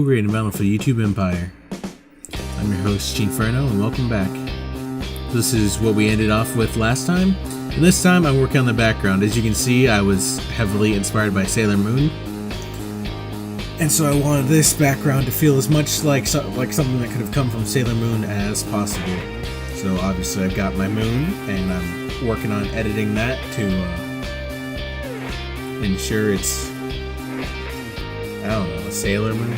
hungry and battle for the YouTube Empire. I'm your host, Chiin Ferno, and welcome back. This is what we ended off with last time, and this time I'm working on the background. As you can see, I was heavily inspired by Sailor Moon, and so I wanted this background to feel as much like something that could have come from Sailor Moon as possible. So obviously I've got my moon, and I'm working on editing that to ensure it's, I don't know, a Sailor Moon.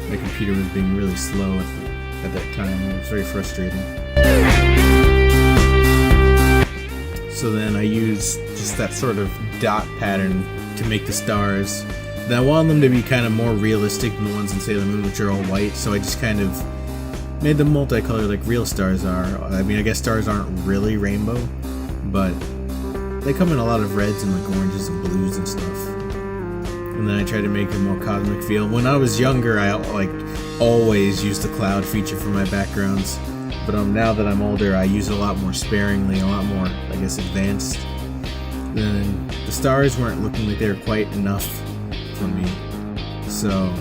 My computer was being really slow at that time. It was very frustrating. So then I used just that sort of dot pattern to make the stars. And I wanted them to be kind of more realistic than the ones in Sailor Moon, which are all white, so I just kind of made them multicolored like real stars are. I mean, I guess stars aren't really rainbow, but they come in a lot of reds and like oranges and blues and stuff. And then I tried to make a more cosmic feel. When I was younger, I always used the cloud feature for my backgrounds, but now that I'm older, I use it a lot more sparingly, a lot more, I guess, advanced. Then the stars weren't looking like they were quite enough for me, so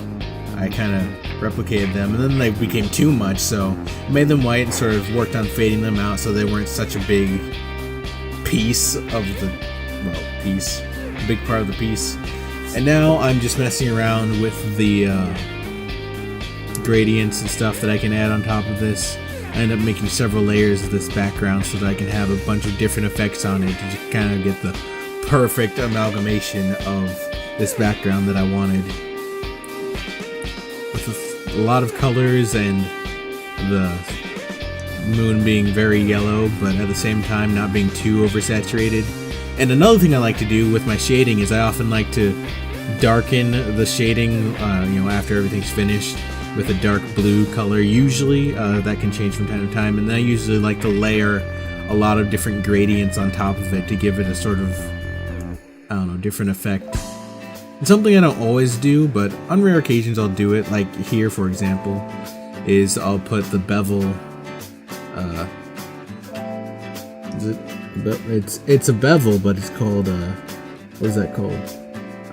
I kind of replicated them, and then they became too much, so I made them white and sort of worked on fading them out so they weren't such a big piece of the, a big part of the piece. And now I'm just messing around with the gradients and stuff that I can add on top of this. I end up making several layers of this background so that I can have a bunch of different effects on it to just kind of get the perfect amalgamation of this background that I wanted. A lot of colors and the moon being very yellow, but at the same time not being too oversaturated. And another thing I like to do with my shading is I often like to darken the shading, after everything's finished with a dark blue color. Usually that can change from time to time, and then I usually like to layer a lot of different gradients on top of it to give it a sort of, different effect. It's something I don't always do, but on rare occasions I'll do it. Like here, for example, is I'll put the bevel. It's a bevel, but it's called what is that called?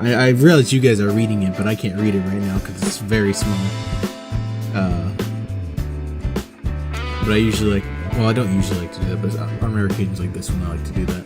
I realize you guys are reading it, but I can't read it right now because it's very small. But I usually I don't usually like to do that, but on rare occasions like this one, I like to do that.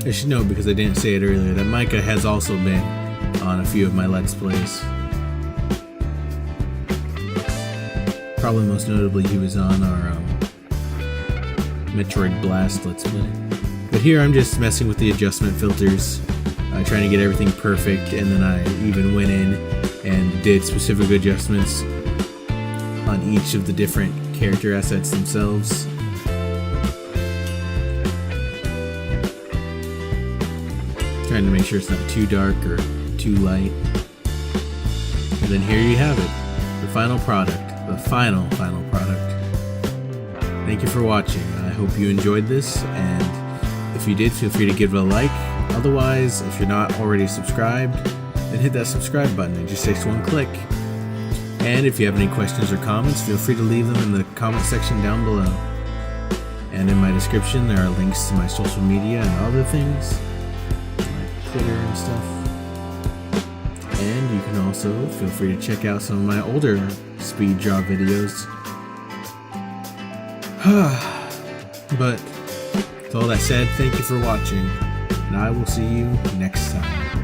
I should know, because I didn't say it earlier, that Micah has also been on a few of my Let's Plays. Probably most notably he was on our Metroid Blast Let's Play. But here I'm just messing with the adjustment filters, trying to get everything perfect, and then I even went in and did specific adjustments on each of the different character assets themselves. Trying to make sure it's not too dark or too light. And then here you have it, the final product, the final product. Thank you for watching. I hope you enjoyed this, and if you did, feel free to give it a like. Otherwise, if you're not already subscribed, then hit that subscribe button. It just takes one click. And if you have any questions or comments, feel free to leave them in the comment section down below. And in my description, there are links to my social media and other things, Twitter and stuff. And you can also feel free to check out some of my older speed draw videos. But with all that said, thank you for watching, and I will see you next time.